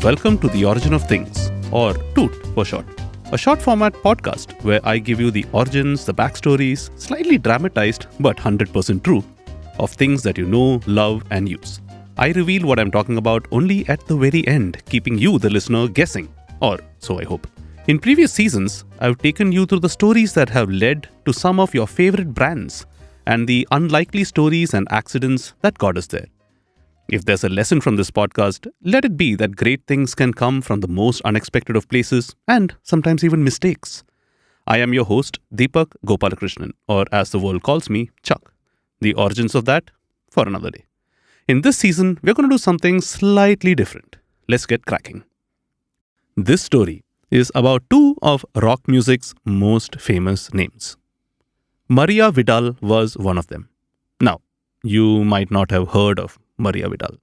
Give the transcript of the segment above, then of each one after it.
Welcome to The Origin of Things, or TOOT for short. A short format podcast where I give you the origins, the backstories, slightly dramatized but 100% true, of things that you know, love, and use. I reveal what I'm talking about only at the very end, keeping you, the listener, guessing. Or so I hope. In previous seasons, I've taken you through the stories that have led to some of your favorite brands and the unlikely stories and accidents that got us there. If there's a lesson from this podcast, let it be that great things can come from the most unexpected of places and sometimes even mistakes. I am your host, Deepak Gopalakrishnan, or as the world calls me, Chuck. The origins of that for another day. In this season, we're going to do something slightly different. Let's get cracking. This story is about two of rock music's most famous names. Maria Vidal was one of them. Now, you might not have heard of Maria Vidal.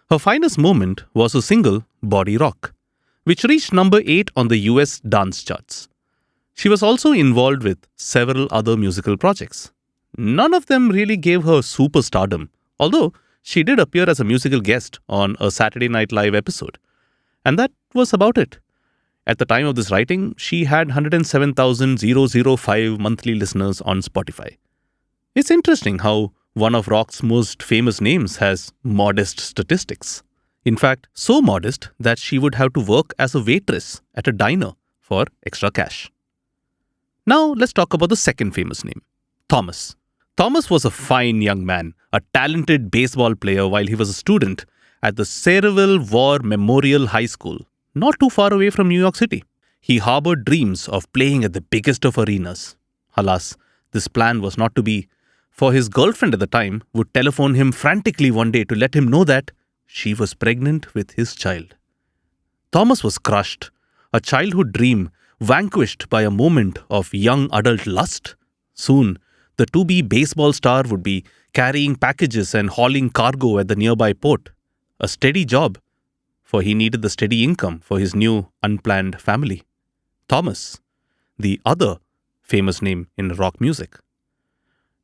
Her finest moment was her single, Body Rock, which reached number 8 on the US dance charts. She was also involved with several other musical projects. None of them really gave her superstardom, although she did appear as a musical guest on a Saturday Night Live episode. And that was about it. At the time of this writing, she had 107,005 monthly listeners on Spotify. It's interesting how one of rock's most famous names has modest statistics. In fact, so modest that she would have to work as a waitress at a diner for extra cash. Now let's talk about the second famous name, Thomas. Thomas was a fine young man, a talented baseball player while he was a student at the Cerebral War Memorial High School, not too far away from New York City. He harbored dreams of playing at the biggest of arenas. Alas, this plan was not to be, for his girlfriend at the time would telephone him frantically one day to let him know that she was pregnant with his child. Thomas was crushed, a childhood dream vanquished by a moment of young adult lust. Soon, the to-be baseball star would be carrying packages and hauling cargo at the nearby port. A steady job, for he needed the steady income for his new unplanned family. Thomas, the other famous name in rock music.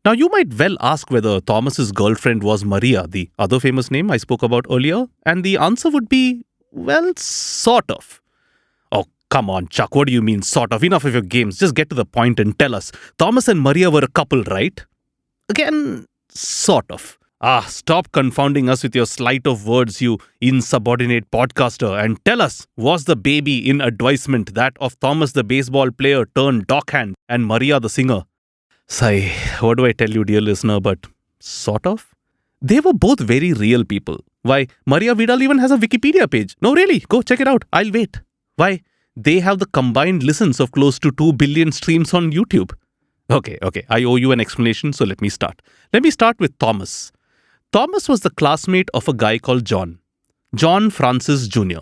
Now, you might well ask whether Thomas's girlfriend was Maria, the other famous name I spoke about earlier, and the answer would be, well, sort of. Oh, come on, Chuck, what do you mean, sort of? Enough of your games, just get to the point and tell us. Thomas and Maria were a couple, right? Again, sort of. Stop confounding us with your sleight of words, you insubordinate podcaster, and tell us, was the baby in advisement that of Thomas the baseball player turned dockhand and Maria the singer? Sigh, what do I tell you, dear listener, but sort of? They were both very real people. Why, Maria Vidal even has a Wikipedia page. No, really, go check it out. I'll wait. Why, they have the combined listens of close to 2 billion streams on YouTube. Okay, I owe you an explanation, so let me start. Let me start with Thomas. Thomas was the classmate of a guy called John Francis Jr.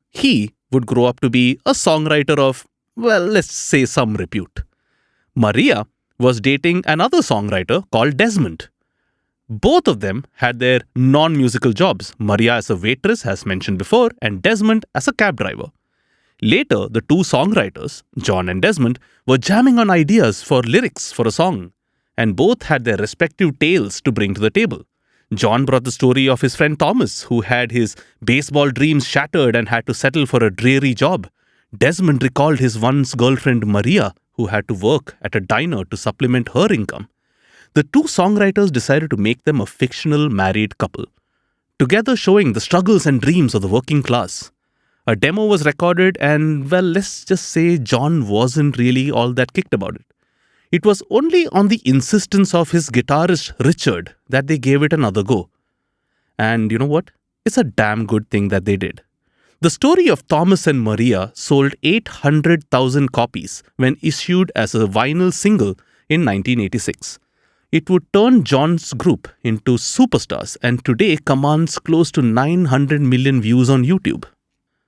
He would grow up to be a songwriter of, well, let's say some repute. Maria was dating another songwriter called Desmond. Both of them had their non-musical jobs, Maria as a waitress, as mentioned before, and Desmond as a cab driver. Later, the two songwriters, John and Desmond, were jamming on ideas for lyrics for a song, and both had their respective tales to bring to the table. John brought the story of his friend Thomas, who had his baseball dreams shattered and had to settle for a dreary job. Desmond recalled his once girlfriend Maria, who had to work at a diner to supplement her income. The two songwriters decided to make them a fictional married couple, together showing the struggles and dreams of the working class. A demo was recorded and, well, let's just say John wasn't really all that kicked about it. It was only on the insistence of his guitarist Richard that they gave it another go. And you know what? It's a damn good thing that they did. The story of Thomas and Maria sold 800,000 copies when issued as a vinyl single in 1986. It would turn John's group into superstars and today commands close to 900 million views on YouTube.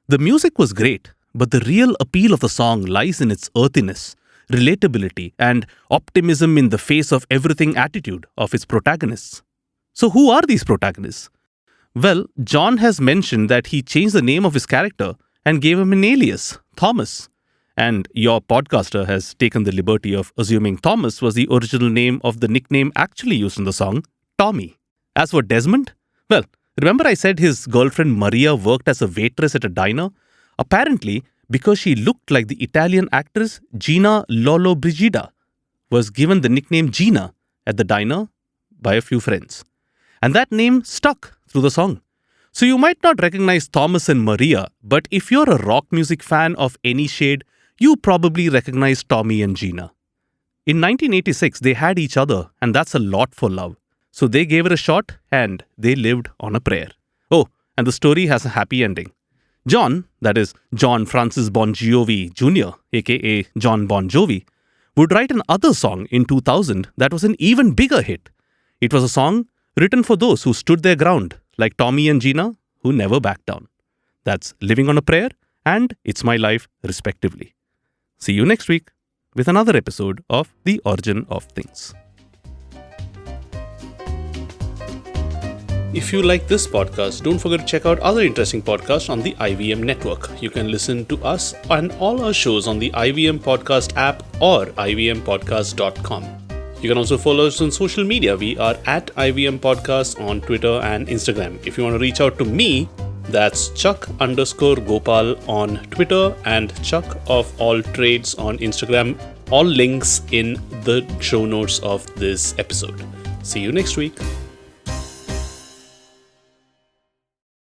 The music was great, but the real appeal of the song lies in its earthiness, relatability, and optimism in the face of everything attitude of its protagonists. So who are these protagonists? Well, John has mentioned that he changed the name of his character and gave him an alias, Thomas. And your podcaster has taken the liberty of assuming Thomas was the original name of the nickname actually used in the song, Tommy. As for Desmond, well, Remember I said his girlfriend Maria worked as a waitress at a diner? Apparently, because she looked like the Italian actress Gina Lollobrigida, was given the nickname Gina at the diner by a few friends. And that name stuck through the song. So you might not recognize Thomas and Maria, but if you're a rock music fan of any shade, you probably recognize Tommy and Gina. In 1986, they had each other, and that's a lot for love. So they gave it a shot, and they lived on a prayer. Oh, and the story has a happy ending. John, that is John Francis Bon Jovi Jr., aka John Bon Jovi, would write another song in 2000 that was an even bigger hit. It was a song written for those who stood their ground, like Tommy and Gina, who never backed down. That's Living on a Prayer and It's My Life, respectively. See you next week with another episode of The Origin of Things. If you like this podcast, don't forget to check out other interesting podcasts on the IVM network. You can listen to us and all our shows on the IVM Podcast app or ivmpodcast.com. You can also follow us on social media. We are at IVM Podcast on Twitter and Instagram. If you want to reach out to me, that's Chuck_Gopal on Twitter and Chuck of All Trades on Instagram. All links in the show notes of this episode. See you next week.